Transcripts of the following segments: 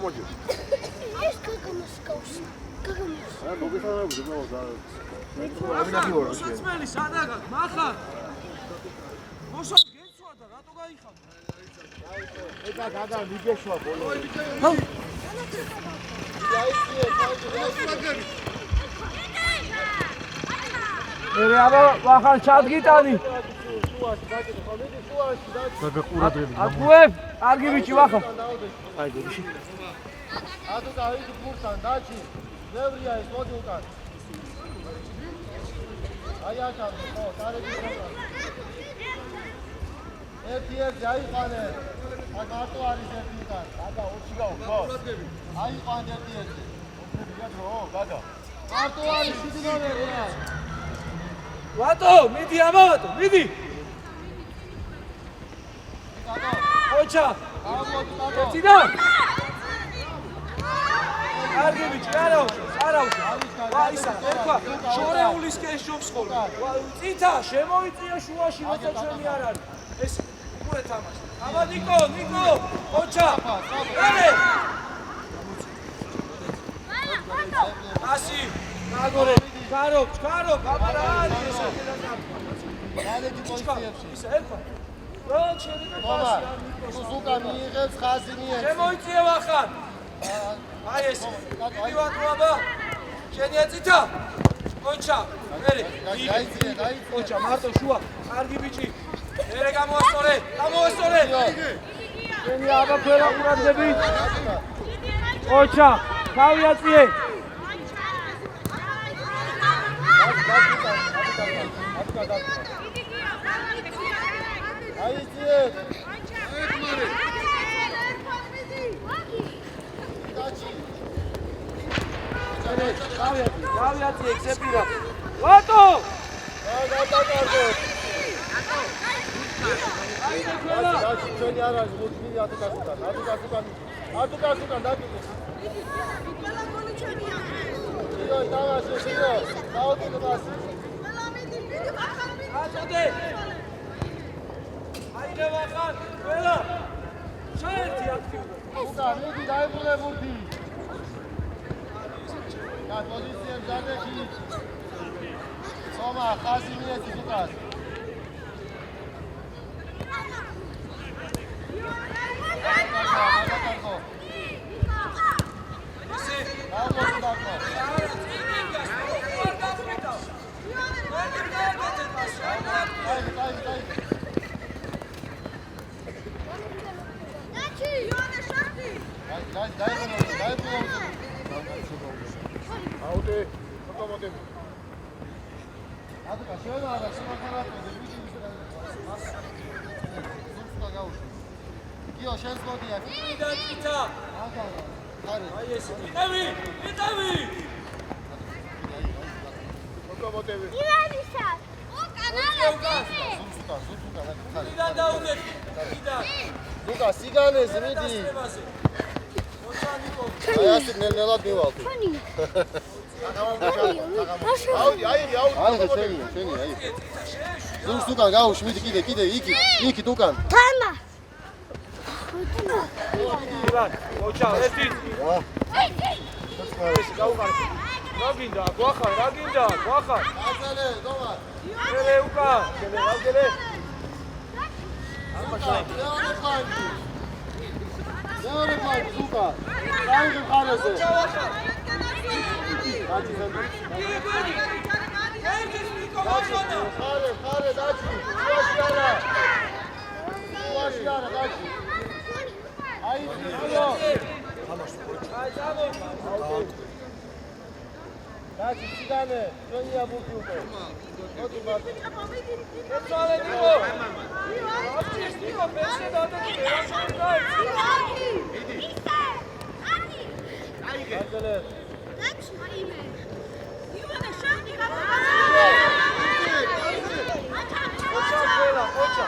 მოდი. ეს გაგამოს გავს. გაგამოს. აა მოგესალმებით უბრალოდ და მოსაწმელი სადაგა მახარ მოსალ გეცვა და რატო გაიხარ ეხა გადა მიგეშვა ბოლო მე აბა ვახან ჩადგიტანი გაგაყურადები აკუებ კარგი ბიჭი ვახან აი გიში ატო დაიჭი ფურთან დაჭი ნევრია ეს მოდი უკან აი ახლა ხო დარები ხოთა ერთი აიყვანე აი მარტო არის ერთი უკან გადა ურჩი გაუ ხო აიყვანე ერთი გაგრო გადა მარტო არის დიდი ნომერი რა ვატო მიდი ამავატო მიდი გადა ოჩა აღმოდი გადა ერთი და კარგი ბიჭი არავის ვაისა ერქვა შორეულის კეშობს ხოლმე წითა შემოიწია შუაში როცა ჩემი არ არის ეს უკვე თამაში აბა ნიკო ოჩა ელე ასი გაგორე გარობს აბა რა არის ეს დადეჭი პოზიციებში ისე ერქვა რო შეიძლება ხომა სუკა მიიღებს ხაზი მიეცი შემოიწია ვახან აი ეს მივატო აბა შენი აწითა ოჩა მერე გაიძიე ოჩა მარტო შუა კარგი ბიჭი მერე გამოასწორე შენი აბა ფერა ყურადები ოჩა თავი აწიე აიძიე თავი აწიე ექსეპირა ვატო გადაგარგო დაჩი ჩვენი არ არის ხუთი ატუკასუკან დაგიგე ყველა გოლი ჩვენია იო დავაშე სიო დაუდგე ბას ყველა მიდი აწოდე აიდე ვახან ყველა შეერთი აქტიური უკა მიდი დაიბრუნე ბურთი და პოზიციებს დადექი ხომა ხაზი მიეცი უკას გადაგარგო ისე დავდაგო აუტე მოწმოდე ატუკა შევა რა შემახარატო ბიჭი ზუსტა გაუშვი გიო შენს მოდია და წითა აგა ხარი აი ეს მიტევი მოწმოდე ივანისა უკანაა ზუსტა ხარი და დაუნე და ზუკა სიგანეს მიდი აი ასე ნელ-ნელად მივალთ ჩვენი აუდი აი შენი აი ზუსტა გაუშვი მიდი კიდე იქით უკან თამა ივან ოჩა ერთი გაუყარეთ რა გინდა გვახარ აცელე დომა ელე უკა გელე მეორე ფაი ზუკა დაიღე ხარაზე ხარე დაჭი შუაში არა დაჭი აი ძიო დაჭი სიგანე ჩვენია ბურთი უკვე მოდი მარტო ეცვალე ნიკო აფჭის ნიკო ფესე დადები ერასული გაიცი აცელე ოჩა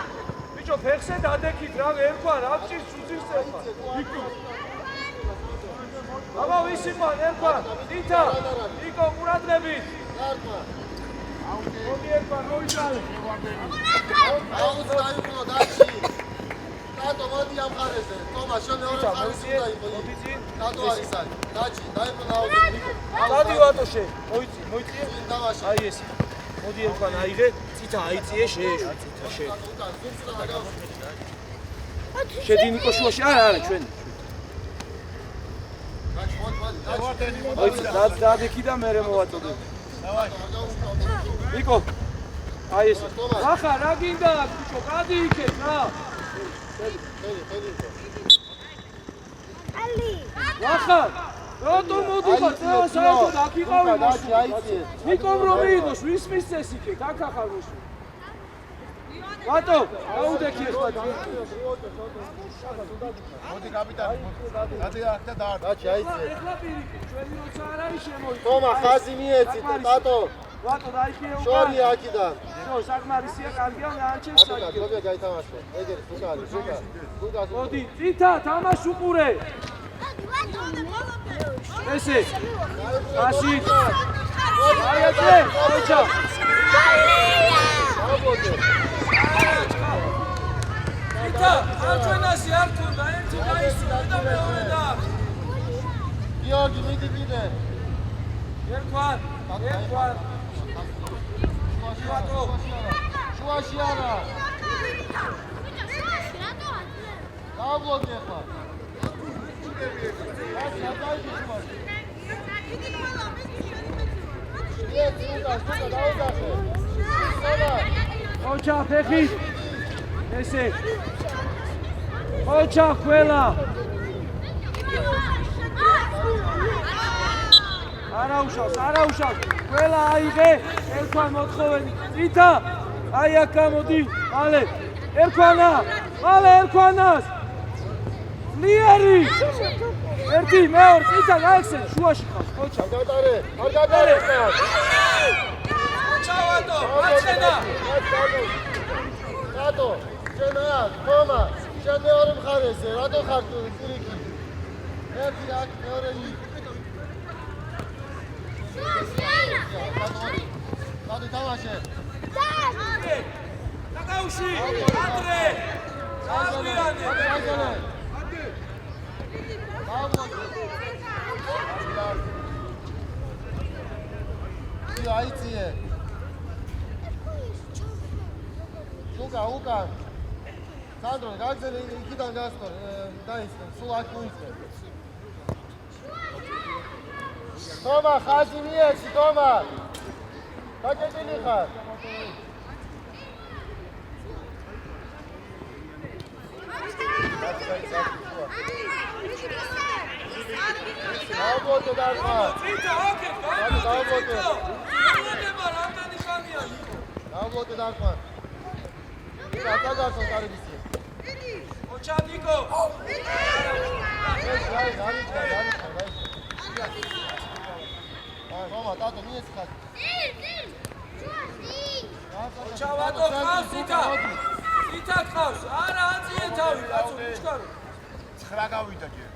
ბიჭო ფეხზე დადექით რა ერქვა რა აფჭის სუძის ერქვა აბა ვის იყვან ერქვა წითა ნიკო ყურადღებით მოდი ერქვა მოიჭრალე აუც დაიბრუნო დაჭი რატო მოდი ამ ხარეზე თომა შენ მეორე ხარეს უნდა იყო მოდი წინ დადო არის აი. დაჭი, დაიმნაოდი ნიკო. დადი ვატოშე. მოიწიე. დავაში. აი ეს. მოდი ერქვა აიღე, წითა აიწიე შეეშვა წითა შე. შედი ნიკო შუაში. არა, ჩვენ. დაჭი, მოდი. მოიწი დადექი და მე მოვაწოდე. ნიკო. აი ეს. ახლა რა გინდა ბიჭო, გადი იქეთ რა. ალი. ახლა რატომ მოდიხარ წევა საერთოდ აქ იყავი დაჭი, აიწიე. ნიკომ რომ მიიღოს ვის მისცეს იქეთ აქ ახალ მოსული ვატო აუდექი ახლა მოდი კაპიტანი. დადი აქ და დაარ. დაჭი, აიწიე. ახლა პირიქით ჩვენი როცა არ არის შემოიწე თომა ხაზი მიეცი ტატო. ვატო დაიქიე შორი აქიდან. შო საკმარისია კარგია ნაანჩეს აკაკა, საკი გოგია გაითამაშე. ეგერი ფუკარი, შეკა. ფუკას. მოდი წითა თამაშ უყურე ესე ასი აი ესე ოჩა წითა არ ჩვენასი არ ქონდა ერთი დაისურვე და მეორე და გიორგი მიდი კიდე. ერქვან შუაში არა. დააბლოკე ხარ. ოჩა ფეხი ესე ოჩა ყველა არა უშავს ყველა აიღე ერქვან მოთხოვენი წითა აი აქ გამოდი მალე ერქვანას ლიერი ერთი მეორე წითა გაიხსენ შუაში ხავს ოჩა არ გადარე ხარ. ჩავატო მაჩენა რატო? შენაა, თომა, შენ მეორე მხარეზე, რატო ხარ თუ პირიქით? ერთი აქ, მეორე იქ. დადი თამაშე. დაგაუში ანდრე აგალე. აიწიე. უკან. სანდრო, გაგზელე იქიდან გასწორ, დაისწრე, სულ აქ მოიწრე. თომა, ხაზი მიეცი, თომა. დაგეჭილი ხარ. დააბლოკე დარხა. წითა აქეთ დააბლოკე. გამოდება რამდენი ხანია ნიკო დააბლოკე დარხა. დაგაგასო კარიბისი. ოჩა ნიკო ეს გარიჩა. თომა, ტატო მიეცი ხარ. ოჩა ვატო ხავს წითა ხავს არა აწიე თავი კაცო მუჩქარო 9 გავიდა ჯერ.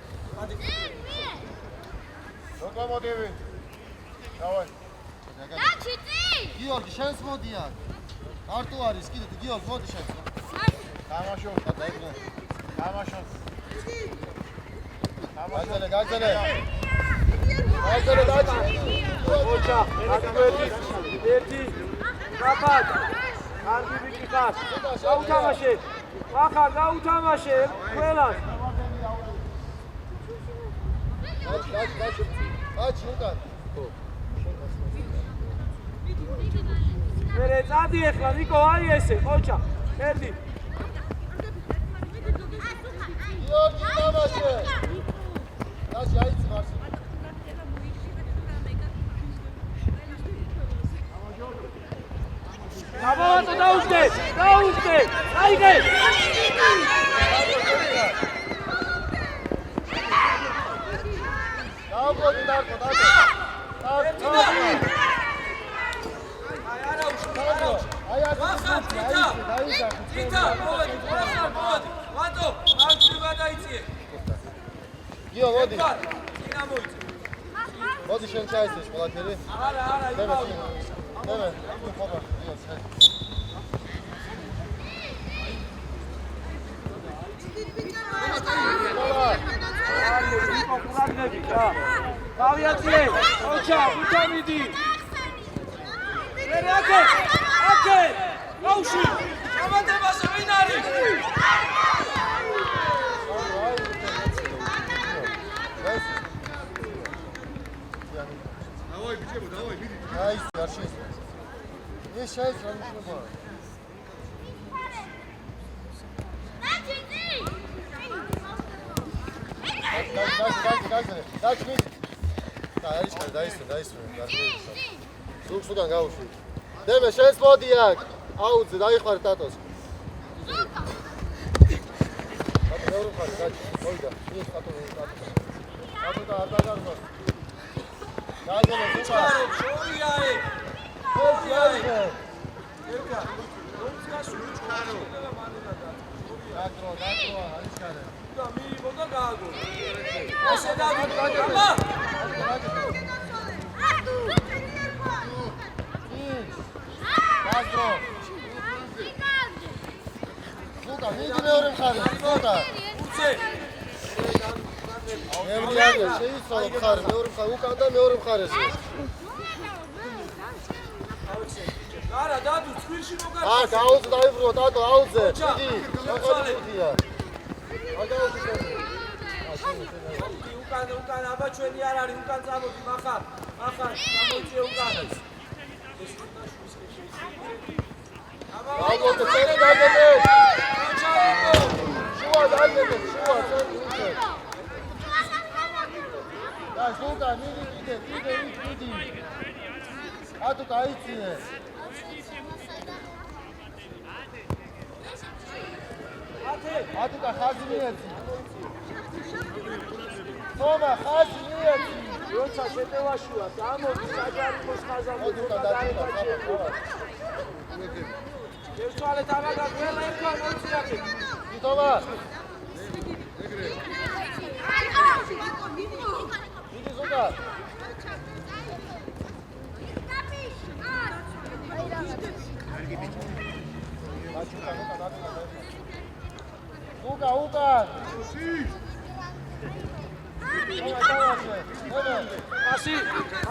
ლოკომოტივი. დავай. დაჩი წი. გიორგი, შენს მოდი აქ. მარტო არის კიდე გიორგი, მოდი შენს. თამაშო, დაიგნე. თამაშო. გაგზელე. გაგზელე დაჭი. ოჩა ერთი კაფად კარგი ვიკი ხარ გაუთამაშე ახლა გაუთამაშე ყველას დაჭი უკან. მერე წადი ახლა ნიკო აი ესე ოჩა ერთი გიორგი თამაშე. დაჭი აიცი მარსი. გამოვატო დაუშვე აიღე დააბლოკე დარკო. აი აქ წითა მოდი ვატო არ შეიძლება დაიწიე გიო მოდი. წინა მოიწე მოდი შენ ჩაისწრეს ყველაფერი. არა იმავი მე ხობა გიოს. არ მოიწე ჩინები რა. გავიაციე. ოჩა, უთამიდი. აკე. გაუში. გამანდებასე ვინ არის? Давай, бежим, давай, беги. აი, გარში. ეს შეიძლება ნიშნობა. დაჭმი. დაისვე. სულსუდან გავუშვი. დემე შენს მოდი აქ. აუძე, დაიხარე ტატოს. მეორე ხარ, დაჭმი. მოიდა. ის ტატო. ტატო და არ დაგარბა. დააგენე სულა. შორია ე. ერკა. რომცკას უჩქარო. დაგრო, არის კარე. და მიიღო და გააგო. ასე დაგაბა. დაგრო. სულა, მიდი მეორე მხარე, სულა. უცე. მეორე არის, შეიცვალა მხარე, მეორე მხარე, უკან და მეორე მხარეს. არა, დადუ, წვირში მოგარ. აქ აუძე დაიბრუნო, ტატო, აუძე. დიდი, მოწალე. უკან აბა ჩვენი არ არის, უკან წამოდი, მახარ გამოიწე უკან. აუძე, წელი დაგებე. ჩაიგო. შუა დაგებე, წელი უკვე. და სულტან, მიდი. ატო გაიწიე. ატო და ხაზი მიეცი. თომა ხაზი მიეცი. როცა შეტევაშია, გამოდი საჯარი მოსხაზავდი და დაიბაჭე. ერთვალე დავაგა ყველა ერთვა მოიწიაკე. თომა. მიდი სულტან. უკან.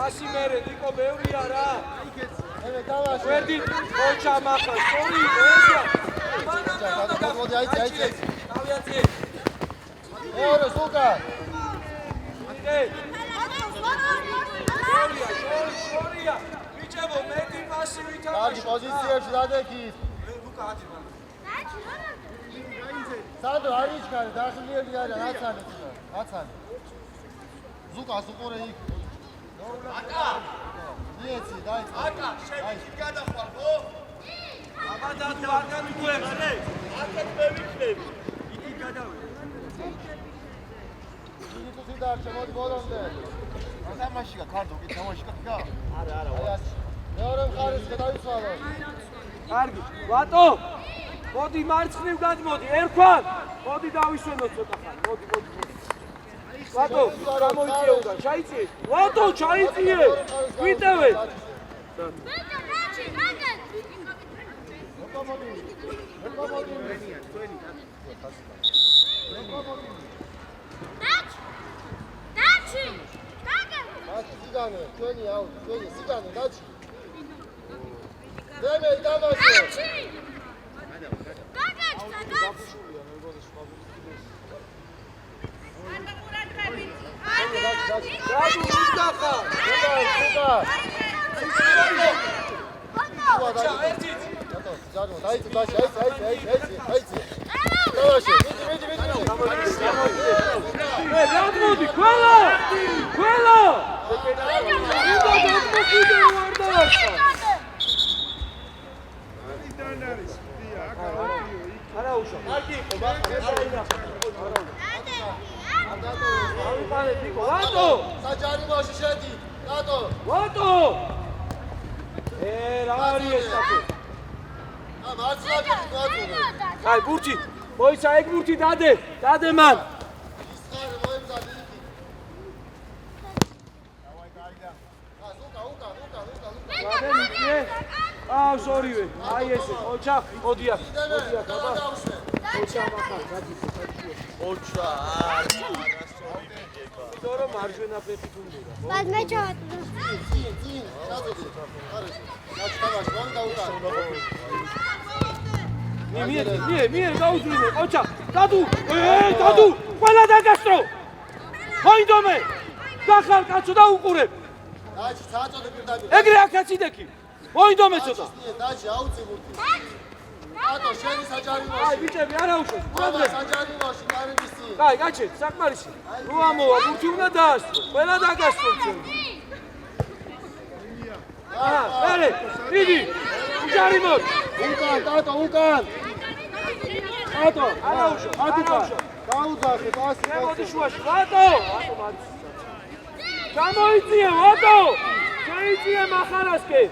ასი მერე ნიკო ბევრია რა. ემე დავაშე. ვერდი ოჩა მახა, სწორი ვერდია. მოდი აიწე. დავიაციე. მეორე უკან. იდე. შორია. ბიჭებო, მეტი პასი კარგი ვითამაშე. პოზიციებში დადეკით. ლუკა აძიმა. სანდრო არ იჩქარე, დახლიელი არის, რაცანი. ზუკას უყურე იქ. აკა. მიეცი, დაიწყე. აკა, შევიქით გადახვალ, ხო? აბა დადუ არ გამიგუებს. აკეთ მე ვიქნები. იქით გადავე. იგი თუ დარჩა, მოდი ბოლომდე. თამაშია, ქარდო, კი თამაშია გა. არა. მეორე მხარეს გადავიცვალო. კარგი. ვატო. მოდი მარცხნივ გადმოდი, ერქვან. მოდი დავისვენოთ ცოტა ხანი. მოდი. ვატო, გამოიწიე უკან, ჩაიწიე. ვატო, ჩაიწიე. ვიტევე. სიგანე, ჩვენი აუთ, ჩვენი სიგანე, დაჩი. დემე დამაშე. რადუ მისდახა. ერთით. დაიწყე, აიცი. დავაშე, მიდი. რადმოდი, ყველა. არა უშო. კარგი იყო, ვატო! საჯარიმოში შედი, რატო? ვატო! რა არის ეს თქო? მაცლაბი გვაწოდე. აი, ბურთი. მოიცა ეგ ბურთი დადე მან. ისხარე მოემზადე იქი. დავაი გაიგა. უკა. დადე მიწიე. აუ, სორივე. აი ესე, ოჩა, მოდი აქ. აბა. ოჩა მახა, გადი. ოჩა. რომ მარჯვენა ფეხით უნდა. ბაზმე ჩავატო. წინ, ჩაძოდი. არის. გაჩქავაში, რომ დაუტარ. მიერ გაუძვინე, ოჩა. დადუ! დადუ! ყველა დაგასტრო! მოინდომე! გახარ კაცო და უყურებ. დაჩი, ჩაძოდი პირდაპირ. ეგრე აქაც იდექი. მოინდომე ცოტა. დაჩი, აუწი მურთი. ატო, შენი საჯარიმოში. აი, ბიჭები, არა უშო. ყველა საჯარიმოში, კარების წინ. აი, გაჩეთ, საკმარისი. რო ამოვა, ბურთი უნდა დაასწრო. ყველა დაგასტრო ჩვენ. მერე, დიდი. უჯარი მოდ. უკან, ტატო, უკან. ტატო, არა უშო. გაუძახე, პასი. მოდი შუაში, ვატო! ვატო მარის. გამოიწიე, ვატო! შეიწიე მახარასკე.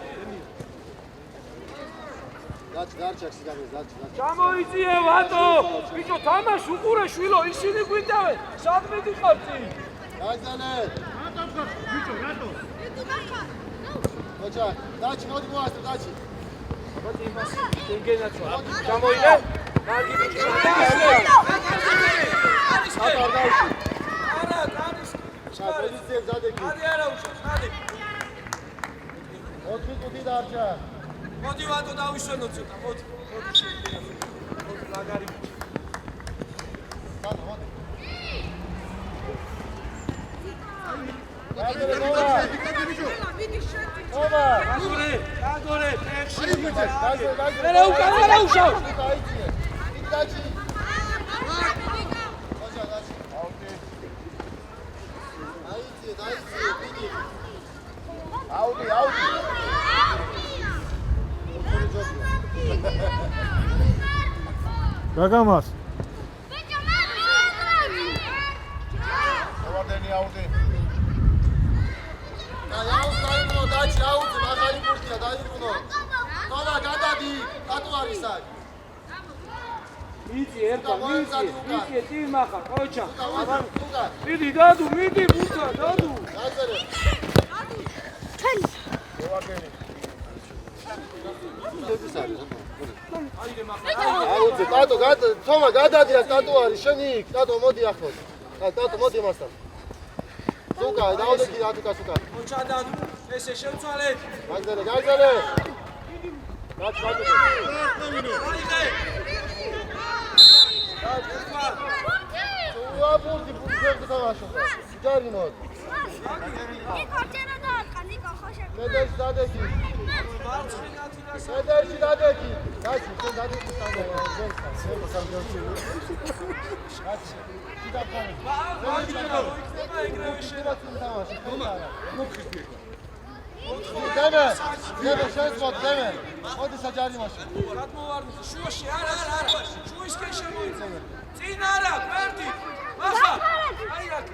დაჩი, გარჩაქსი გამეს, დაჩი. გამოიწიე, ვატო! ბიჭო, თამაშ უყურე შვილო, ისინი გვინდავენ. სადმე დიხარ წინ? გაიგზავნე. ოჩა, დაჩი, მოდი მოასწრო, დაჩი. მოდი იმას გენაცვა. გამოიდე. კარგი ბიჭი. არის ატო, არ გავში. არა, არის. პოზიციებ ზადეკი. არა უშო, ხადი. 4 წუთი დარჩა. მოდი ვატო დავისვენო ცოტა, მოდი. მოდი, მაგარი ბიჭი. ტატო, მოდი. გაგორე, ფეხში. გაიგე. მერე უკან არა უშავ. გაიწიე. იქ დაჩი. ოჩა, დაჩი. აუტი. დაიწიე, დიდი. აუტი. გაგამას ავადენი აუდი. დაიწყო, დაჩი, აუტი, მაგარი პურტია, დაიწყო. თომა, გადადი, ტატო არის აქ. მიიწი ერთა, მიიწი, წინ მახარ, ყოჩა. უკან. მიდი, დადუ, მიდი, ბურთა, დადუ. გაიწერე. ავადენი. აიდე მახარ. აუტი, ტატო, თომა, გადადი, რა ტატო არის, შენი იქ, ტატო, მოდი ახლოს. ტატო, მოდი მასთან. უკან, დაუდექი, ატიკას უკან. ყოჩა დადუ, ესე შევცვალეთ. გაიწერე. დაჩი. აიდე. უაბურთი, ფუძემდე თამაშობ. ჯარი მოდ. მედეში დადექი. მედეში დადექი. დაჩი, შენ დადექი სტანდარტი. დაჩი. კიდაფანი. დემე, შენ მოდი, დემე. მოდი საჯარიმოში. გადმოვარდი, შუაში, არა. შუისკენ შემოიწე. წინ არა, გვერდი. მახა. აი აქ.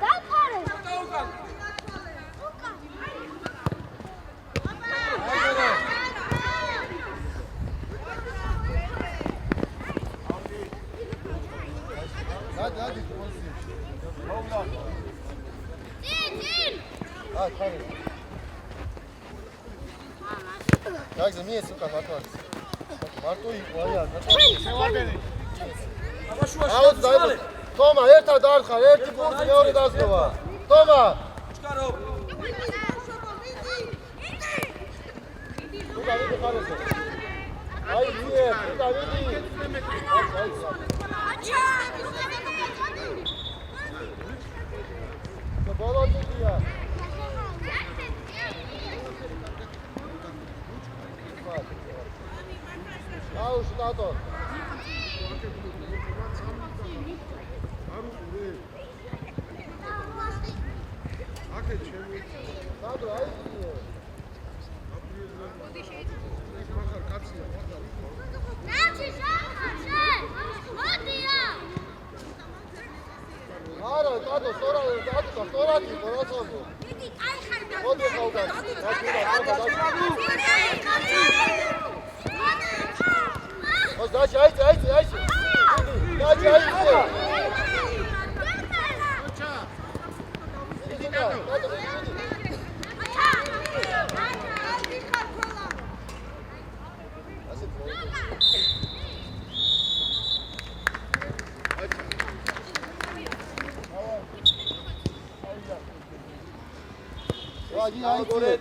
დაფარე. ცოტა უკან. დადი, პოზიციაში. მოვლა. წინ. აი, ხარი. გაიგე, მიეს უკან მარტო არის. მარტო იყო, აი, ავადენი. აბა შუაში. აუც დაიბო. თომა, ერთად დაარხარ, ერთი პუნქტი მეორე დასწროვა. თომა. ჩკარო. უკან ვიდი ხარესო. აი, მიერ, უკან ვიდი. აი. ბოლოდია. აუ, შტატო. აკეთ ჩემი. დადო, აი. მახარ კაცია, მახარ. არა, დადო, სწორად იყო, რაცობო. მოდი ხა უკან. დაჩი, აიწე. დაჩი, აიწე. ვაგი აიქორე.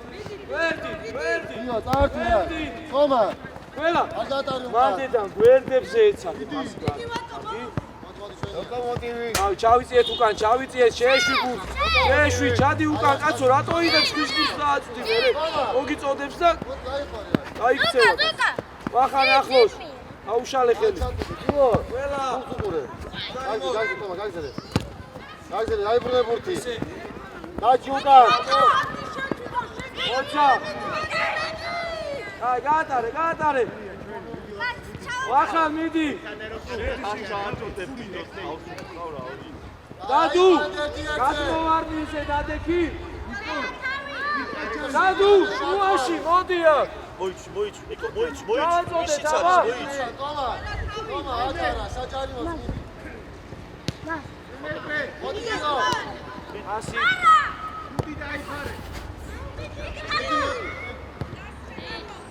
ვერდი. იო, წარჩია. ხომა. ყველა აგატარი უკან. მანდედან გვერდებზე ეცახი მას გან. ლოკომოტივი. აუ ჩავიწიეთ უკან, ჩავიწიეთ, შეეშვი გულს. შეეშვი, ჩადი უკან, კაცო, რატო იდებს ხის გულს დააწვდი მერე? მოგიწოდებს და გაიხორე. გაიქცევა. ვახან ახლოს. აუშალე ხელი. იო, ყველა უყურე. გაიგე, ხომა, გაიგე. გაიგე, დაიბრუნე ბურთი. დაჭი უკან. მოცა. აი, გაატარე. ვახან მიდი. დადუ. გადმოვარდნიზე დადექი. დადუ, შუაში მოდია. მოიჩი, ნიკო, მოიჩი. დააწოდე, ისიც დავა. არის, მოიჩი. ხომა, აჭარა, საჭარი მოწმი. მოდი იო. ასი.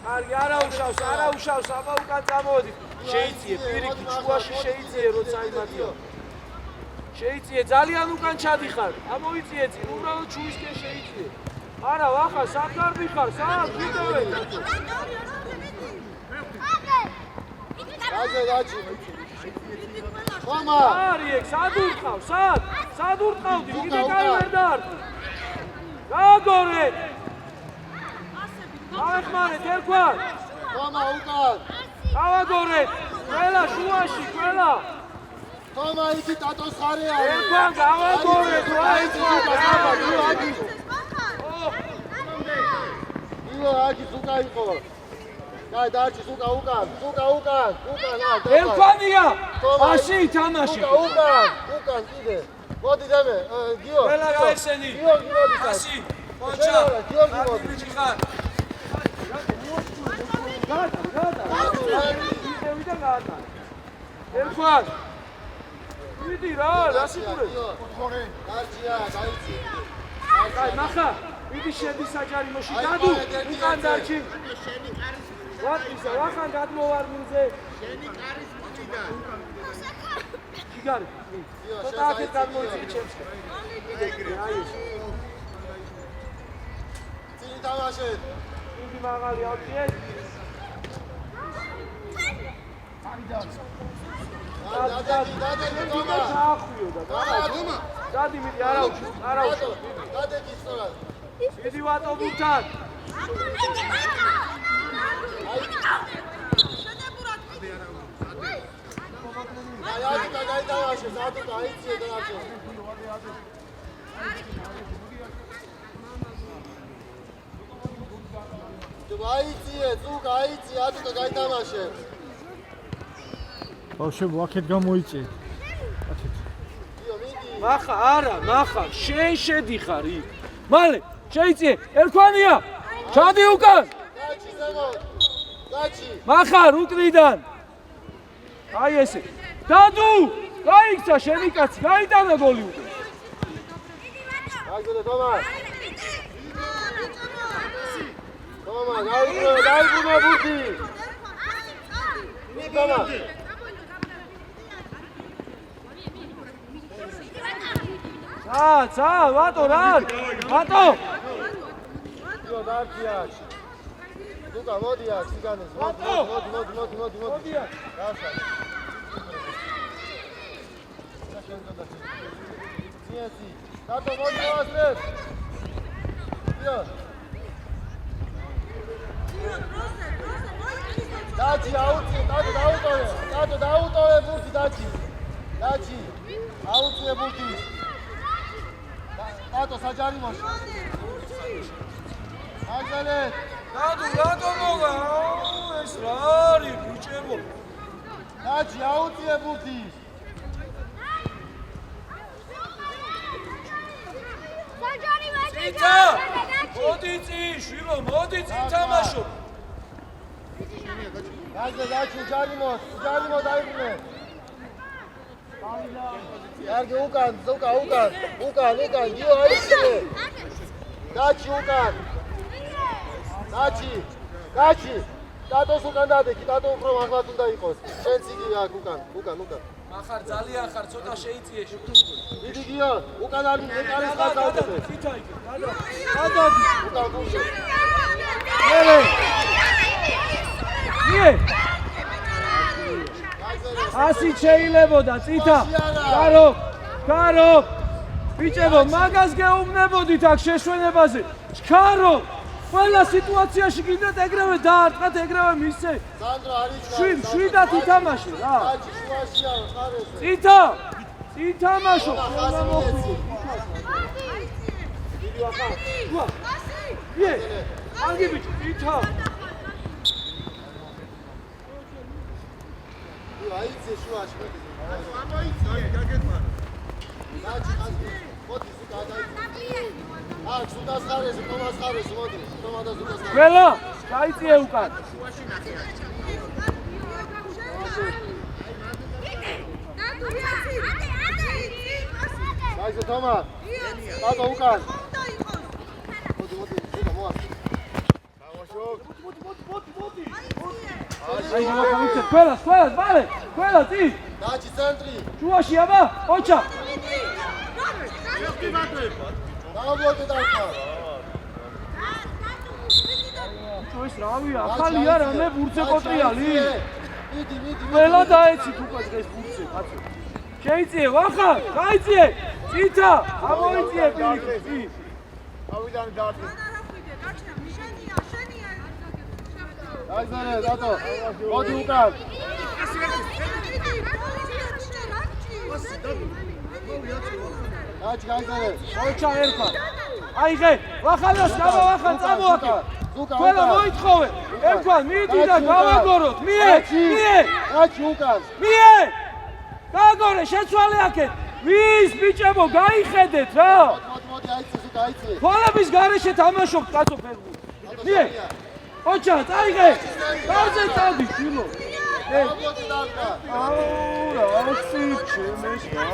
კარგი, არა უშავს, აბა უკან წამოვედით. შეიწიე, პირიქით, შუაში შეიწიე, როცა იმათია. შეიწიე, ძალიან უკან ჩადიხარ. ამოიწიე წინ, უბრალოდ ჩუისკენ შეიწიე. არა, ვახა, სამგარდი ხარ, სად ვიდოვე? გაიგე, დაჭი. ხომა. არი ეგ, სად ურტყავ, სად? სად ურტყავდი? კიდე კაი ვერ დაარტყ. გააგორე. აღხმარეთ ერქვან. ხომა უკან. გავაგორეთ. ყველა შუაში, ყველა. ხომა იქი ტატოს ხარეა. ერქვან გავაგორეთ, ვაიცვა. იო, აგი ზუკა იყო. გაი, დაჭი ზუკა უკან. ერქვანია. აში ითამაში. უკან კიდე. მოდი დემე, გიო. ყველა გაესენი. გიო, მოდი. აში. მოჩა. გიორგი მოდი. ბიჭი ხარ. ვიდა გაატა. ერქვან. ვიდი რა, რასიკურე. ხორე. დაჭია, გაიცი. აი, ნახა. ვიდი შედი საჯარიმოში. დადუ, უკან დარჩი. ვატისა, ვახან გადმოვარდნიზე. შიგარი. ცოტა აქეთ გადმოიწი ჩემს. აი ეს. წინ თამაშეთ. იგი მაღალი ავწიეთ. დადეგი თომა. ჩაახვიო და დადი მიდი არა უშ. დადეგი სწორად. მიდი ვატო ბურთან. აი, გაიტავაშე, სათუ გაიციე დააჭე. გაიციე, თუ გაიციე, ათუ გაიტავაშე. ბავშვებო, აქეთ გამოიწე. აქეთ. იო, მიდი. ნახა, არა, ნახა, შენ შედიხარ იქ. მალე, შეიწიე, ერქვანია. ჩადი უკან. დაჭი ზემო. დაჭი. მახარ უკნიდან. აი ესე. დადუ, გაიქცა შენი კაცი, გაიტანა გოლი უკვე. გაიგე თომა. თომა, გაიგე ბურთი. თომა. ცა, ვატო რა? ვატო. იო, დაჭია. დუკა, მოდია, ციგანეს. მოდი. მოდია. გასა. ძიესი. დათო მოდი მოასწრებ. იო. დაჭი აუწი, დათო დაუტოვე ბურთი დაჭი. აუწიე ბურთი. დათო საჯარიმოში. აგალეთ. დადუ, რატო მოგა? ეს რა არის, ბიჭებო? დაჭი აუწიე ბურთი. ცა! მოდი წინ, შვილო, მოდი წინ თამაშო. გაიგე დაჭი ჯარიმო დაიბრუნე. კარგი უკან, გიო აიციე. დაჭი უკან. დაჭი. დატოს უკან დადექი, დატო უფრო მაღლად უნდა იყოს. შენც იგი აქ უკან. ახარ ძალიან ხარ, ცოტა შეიწიე შუქი. დიდი გიო, უკან არ მეკარის გასავდები. თვითა იქ. უკან გულში. მერე. იე. ასი შეიძლებოდა წითა. გარო. ბიჭებო, მაგას გეუბნებოდით აქ შეშვენებაზე. ჩქარო. ყველა სიტუაციაში კიდეთ ეგრევე დაარტყათ, ეგრევე მისცე. სანდრო არის შვიდათ ითამაშე რა. აჩი შუაშია ხარეს. წითა ითამაშო. დიდი ვახა. იე. კარგი ბიჭი, წითა. აიცე შუაში მეტი. ამოიცი, გაგეთმარ. აჩი ხაზი. მოდი სულ გადაიწე. აქ სუდას ხარეს, თომას ხარეს, მოდი. თომა და სუდას ხარეს. ყველა გაიწიე უკან. აიცე თომა. დატო უკან. მოდი, სუდა მოასწრე. გამაშოკ. აი გამოვიცე, ყველა, ბალე, ყველა წი. დაჩი ცენტრი. შუაში აბა, ოჩა. დააბლოკე დახა. ეს რავია, ახალია რამე ბურთზე პოტრიალი. მიდი. ყველა დაეცით უკვე დღეს ბურთზე, კაცო. შეიწიე, ვახა, გაიწიე. წითა, ამოიწიე პირიქით. ავიდან დაარტყი. აიზარე, დატო. მოდი უკან. აჩი გაიზარე. ოჩა ერქვა. აიღე, ვახანას, ვახან წამოაკე. ყველა მოითხოვე. ერქვა, მიდი და გავაგოროთ. მიე. აჩი უკან. მიე. გააგორე, შეცვალე აქეთ. ვის ბიჭებო, გაიხედეთ რა. მოდი, აიცე. ფოლების გარეშე თამაშობთ, კაცო ფერბურთი. მიე. ოჩა, წაიღე. გარზე წავდი, შილო. დააბლოკე დახა. აუ, რა ციფჩემეს რა.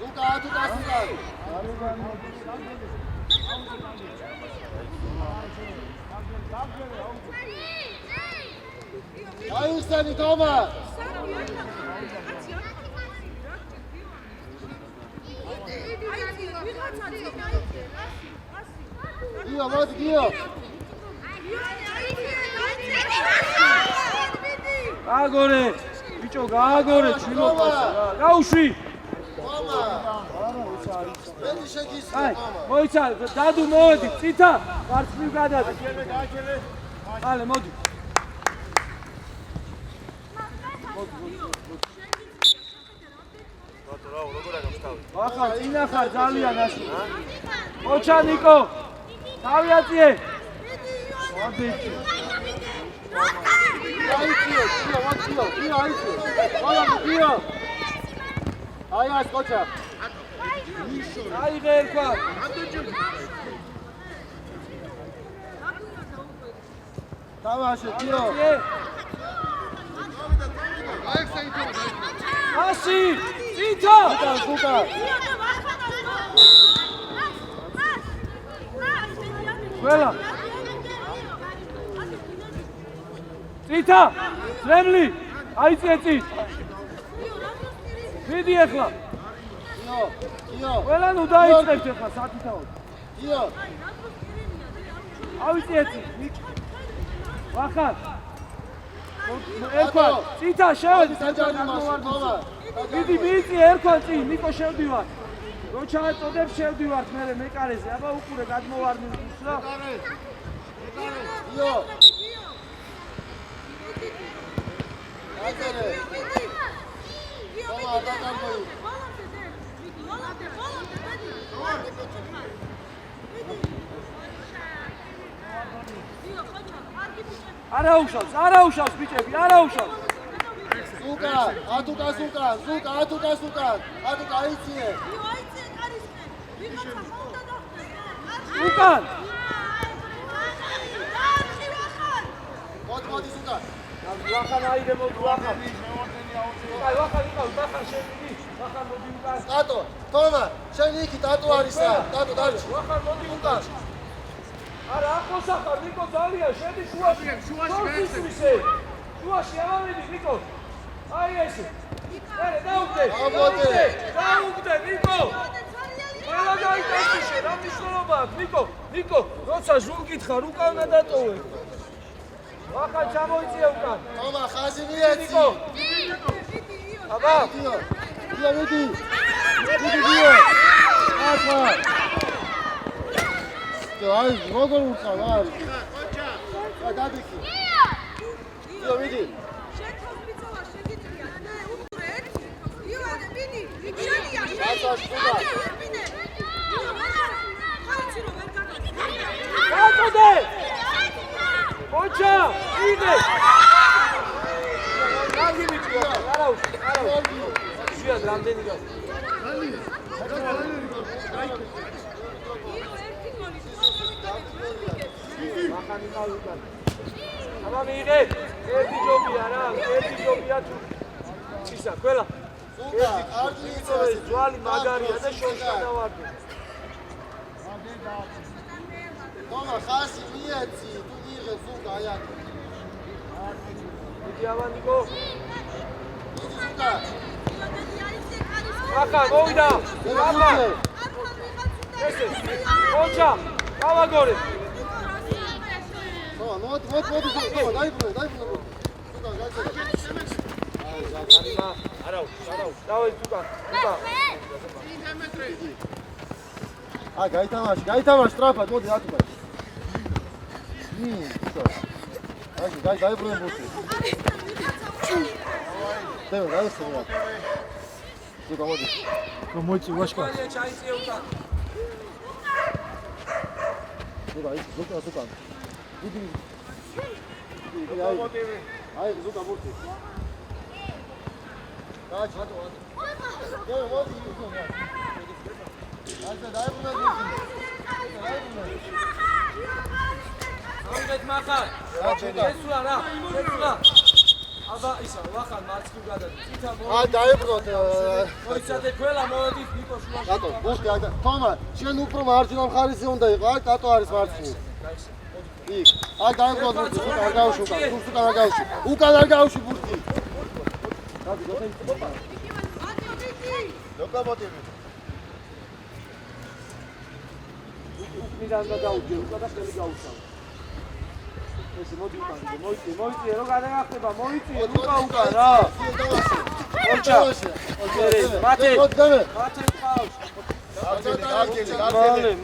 უკა ატუკასიდან. აიხსენი თომა. გიო, მოდი გიო. გააგორე, ბიჭო, გააგორე, ჩვილო პასა რა. გაუშვი. თომა. მეტი შეგისწრე აი, თომა. მოიცა, დადუ მოდი, წითა, მარცხნივ გადადი. ალე, მოდი. ვახა, წინა ხარ ძალიან აში. ოჩა ნიკო. თავი აწიე. ვაბიჭი. აიცე, გიო, აიცე. გიო. აი ას კოჩა. აიღე ერქვა. დავაშე, გიო. ასი, წითა. უკა. ყველა. წითა, ძრემლი, აიწიე წით. მიდი ახლა. გიო. ყველა ნუ დაიწყებთ ახლა სათითაოდ. გიო. ავიწიე წით. ვახარ. ერქვა, წითა შევედი თომა. მიდი მიიწიე ერქვა წი, ნიკო შევდივარ. რო ჩააწოდებ შევდივართ მერე მეკარეზე. აბა უყურე გადმოვარდნი რა. გიო. აიწერე. თომა დაგამოი. არა უშავს ბიჭები, არა უშავს. უკა, ატუკას უკან, ატუკას უკან. ატუკა აიციე. უკან. მოდი უკან. ვახან აიღე მოდი ვახან. აი ვახან იყავს, ვახან შევიდი. ახლა მოდი უკან. ტატო, თომა, შენ იქი ტატო არის რა, ტატო დარჩი. ახლა მოდი უკან. არა, ახლოს ახლა ნიკო ძალიან შედი შუაში. შუაში. შუაში ამავიდი ნიკო. აი ესე. არა, დაუგდე. დაუგდე ნიკო. ყველა გაიწესე, რა მნიშვნელობა აქვს ნიკო? ნიკო, როცა ჟულ გითხარ, უკან უნდა დატოვე. ახლა ჩამოიწია უკან. თომა, ხაზი მიეცი. ნიკო. აბა, დიო, მიდი. დიო. აბა. აი, როგორ უწავ არის? და დადიქი. დიო, მიდი. გაწოდე! ოჩა, იდე! კარგი მიჭია, არა უშ, არა უშ. შვიად რამდენი გას? მახანი ყავიდან. აბა მიიღე, ერთი ჯობია რა, ერთი ჯობია თუ ისა, ყველა. კარგი იცი, ძვალი მაგარია და შორშა დავარდე. თომა, ხაზი მიეცი, თუ იღე ზუგა აი აქ. მიდი აბა ნიკო. მიდი ზუგა. ახლა მოვიდა. აბა. ესე. ოჩა, გავაგორე. თომა, მოდი, თომა, დაიბრუნე. ზუგა, გაიგე. არა უშ, დავეც უკან. აი, გაითამაშ, სტრაფად, მოდი ათუბა. აი, დაიბრუნე ბურთი. დევ, გაიხსენე. ზუგა, მოდი. რომ მოიწი ვაშკა. ჩაიწია უკან. ზუგა, ზუგა. დიდი. აი, ზუგა ბურთი. გაჩ. დევ, მოდი. აი, დაიბრუნე ბურთი. ამით მახარ. ესულა რა, ესულა. აბა ისა, ვახან მარცხი გადადი. თითა მოდი. აი, დაიბრუნოთ. მოიცადე ყველა მოვედით ნიკო შუაში. ტატო, ბურთი აი და თომა, შენ უფრო მარჯვენა მხარეზე უნდა იყო. აი, ტატო არის მარცხნივ. იქ. აი, დაიბრუნოთ ბურთი, უკან არ გავუშვი, უკან არ გავუშვი. უკან არ გავუშვი ბურთი. დადი, გოთე. ლოკომოტივი. უკნიდან და დაუჯე, უკან და ხელი გაუშავ. ესე მოდი უკან, მოიწე, რო გადაგახტება, მოიწე, უკან რა. ოჩა. მათე. მათე ყავს.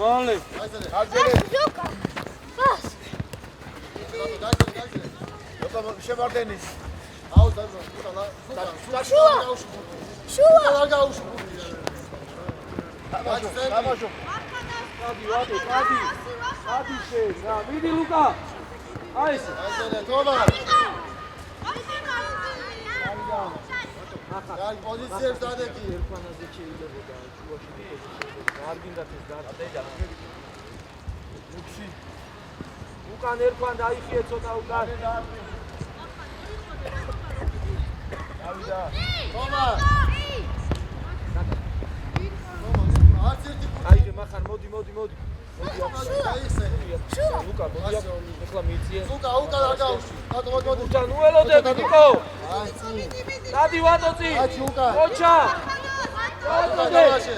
მოლე. ზუკა. ბას. ლოკომოტივი შემარდენის. აუ, დაიბრუნე. შუა. არ გავუშვი. გამაშო. გადი შენ, რა, მიდი ლუკა. აი ესე. აი, თომა. აი, პოზიციებს დადეკი. ერთმანაზე შეიძლება შუაში დიოდეს. არ გინდათ ეს დადედა. უკან ერთმან დაიხიე ცოტა უკან. თომა. არც ერთი აიღე მახარ, მოდი. გაიხსენე. ლუკა, მოდი ახლა მიიწიე. ზუგა, უკან არ გავუშვი. ტატო, მოდი. თან უელოდები ნიკო. აი, წი. დადი ვატოცი. აი, უკან. ოჩა. დავაშე.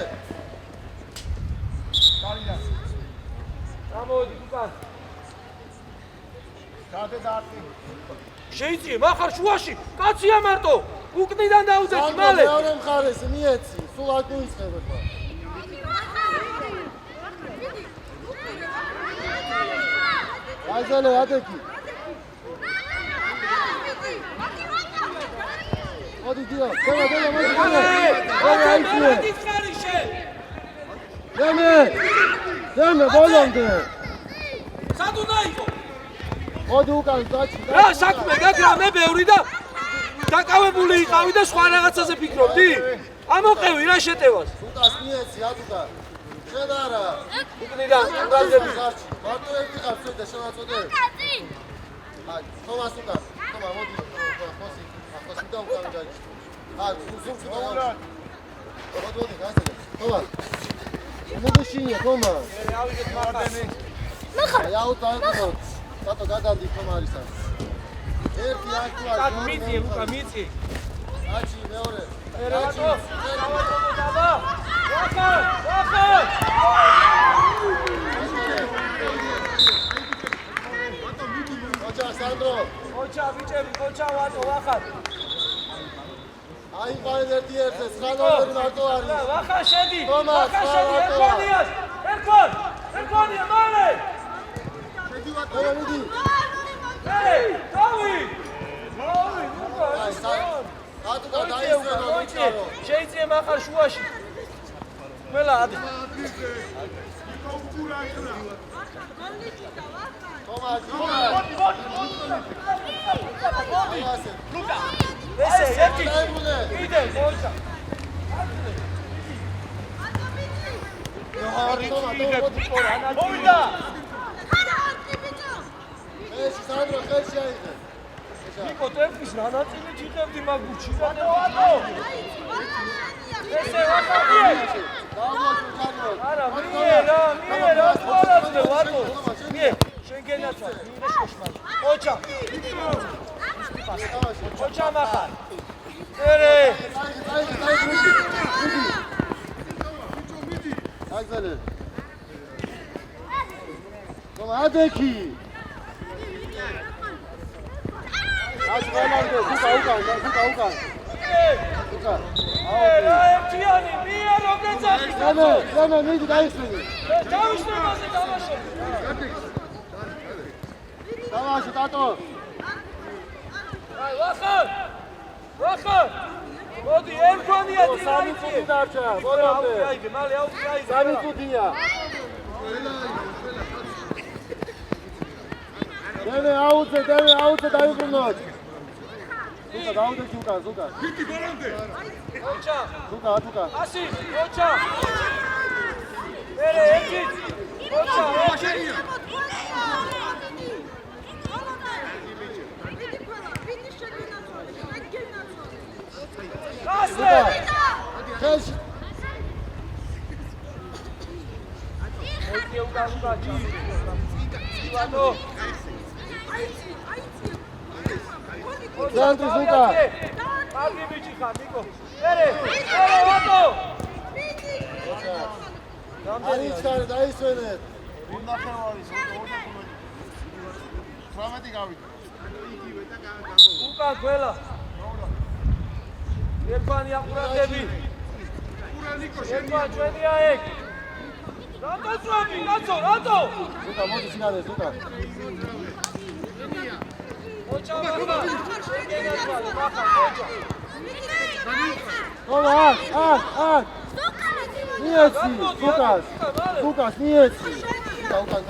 გამოდი უკან. გადე დაარტი. შეიწიე მახარ შუაში. კაცია მარტო. უკნიდან დაუძეჭი მალე. მეორე მხარეს მიეცი. სულ არ გუიწყებ ხო? აიზალე ადეკი. მოდი დიო, მოდი. დემე, ბოლომდე. სად უნდა იყო? მოდი უკან დაჭი. რა საქმე გაგრა მე ბევრი და დაკავებული იყავი და სხვა რაღაცაზე ფიქრობდი? ამოყევი რა შეტევას? უკას მიეცი ატუკა. შენ არა. უკნიდან გაზები. მარტო ერთი ხარ და შემაწოდე. აი, თომას უკან. თომა მოდი. ხოსი. ახლა სულ უკან გაიჭი. აი, სულ მოდი, გასაგებ. თომა. მოგეშინია, თომა. ავიღეთ მახარს. აი, აუ დაიწყოთ. სათო გადანდი თომა არის ამ. ერთი აქტუალი. კაც მიწი, უკა მიწი. აჩი მეორე. ერევატო, დავა. ვახარ. ოჩა სანდრო. ოჩა ბიჭები, ოჩა ვატო, ვახარ. აი, ყაენ ერთი-ერთი, სხანოვერი მარტო არის. ვახარ შედი. თომა, ვახარ შედი, ერქონიას. ერქონია, მალე. თომა მიდი. დავი, უკა. აი, ატუკა დაისვენო, მიჩარო. შეიძლება მახარ შუაში. ყველა ადი. თომა, ესე ერთი. დაიბუნე. იდე, მოიცა. მოვიდა. ეს სანდრო ხელში აიღე. ნიკო ტემპის რა ნაწილი ჭიხებდი მაგუჩი და ვატო. ესე ვაკაბიე. არა, მიერა, ყველასე ვატო. მie, შენ გენაცა, მიერა შეშმარ. ოჩა. ოჩა მახარ. ერე. აგზალე. თომა ადექი. ას გამანდე, უკან. უკან. ერა ერთიანი, მიერა როგეცახი. ლემა, მიდი დაისვენი. დავისვენაზე დავაშო. დავაშო ტატო. აი, ვახარ. მოდი, ერქონია სამი წუთი დარჩა, ბოლომდე. აიგე, მალე აიგე. სამი წუთია. დევე აუცე დაიბრუნოთ. უკა დაუდექი უკან. ოჩა. უკა. ასი, ოჩა. ერე, ერთი. ოჩა. გასე. ხელში. ერთი უკან. ვატო. ზანტრის უკა. კარგი ბიჭი ხარ, ნიკო. ერე, ვატო. არის ჩარე დაისვენეთ. ნახევარი 18 გავიდა. უკან ყველა. ერთმანი აყურადები. ერთმან ჩვენია ეგ. რატო წვები, რატო? უკა მოდი სინადეს უკა. ოჩა მახარ. თომა აქ. მიეცი, უკას მიეცი. უკან.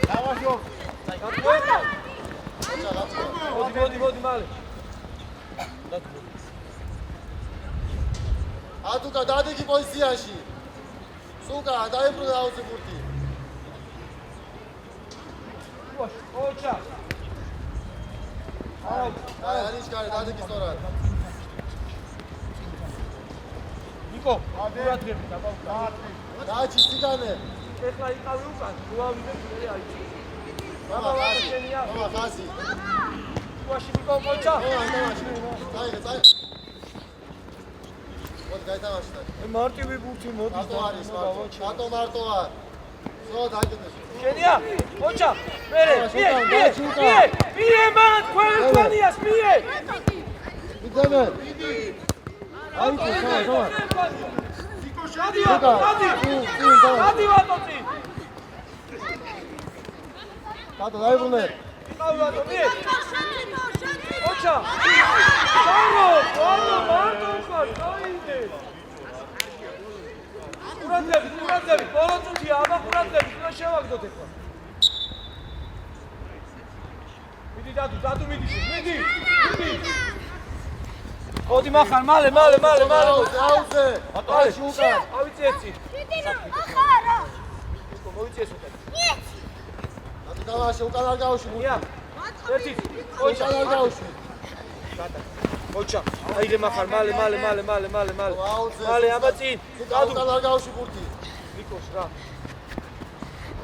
დავაშო. მოდი, მალე. ატუკა დადიგი პოზიციაში. სუკა დაიბრუნა აუცე ბურთი. ოჩა. აი არის კარი დადიგი სწორად. ნიკო, ყურადღებით დაბავდა. დააჩი სიგანე. ეხლა იყავი უკან, უავიდე მე აიცი. თომა ხაზი. შუაში ნიკო ოჩა. წაიღე. მოდი გაითამაშე. მარტივი ბურთი მოდის მარტო არის, მარტო მარტოა. სულ დაიწყეს. შენია? ოჩა. მერე, მie, მან ყველანიას მie. მიდანე. აი თომა. დადი ვატოცი. ტატო დაიბრუნე. იყავი ვატო, მie. ოჩა. სარო, მარტო ხარ, დაიდე. ყურადღებით, ბოლო წუთია, აბა ყურადღებით, უნდა შევაგდოთ ეხლა. მიდი დადუ მიდი. მოდი მახარ, მალე. აუცე. ატაში უკან. ავიცი ერთი. ახარა. მოიწეს უკან. ატი დავაშე უკან არ გავუშვი. ნია. ერთი. ოჩა არ გავუშვი. გადა. მოჩა აიდე מחר მალე მალე აბა წინ უკან არ გავში ბურთი ნიკოს რა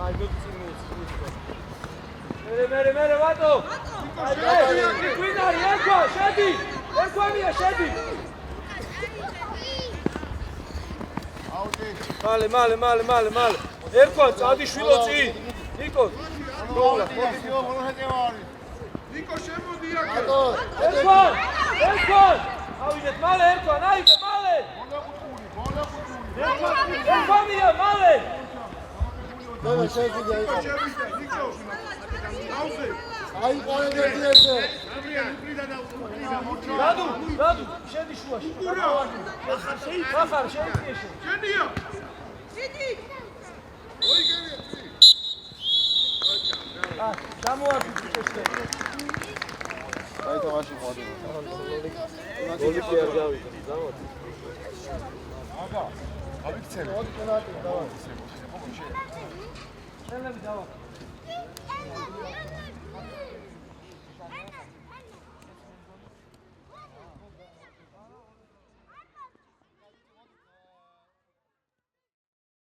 აი მოწინ მერე ვატო აი გვინარი ერქვა შედი ერქვანია შედი აუტი. მალე ერქვა წადიშვილო წინ ნიკოს მოულა. პოზიციო მონოჰეტევარი. ერქვა ავიდეთ მალე ერქვან აიდე მალე მონოკუთური. ერქვანია მალე და შეგვიძლია აი ყოლედებზე რადუ შედი შუაში ახარ შეიძლება შენია დიდი გამოარდი წესზე აი თამაში ყვადი გოლი კი არ გავიდა დავარ აბა. ავიქცევი. შენები დავა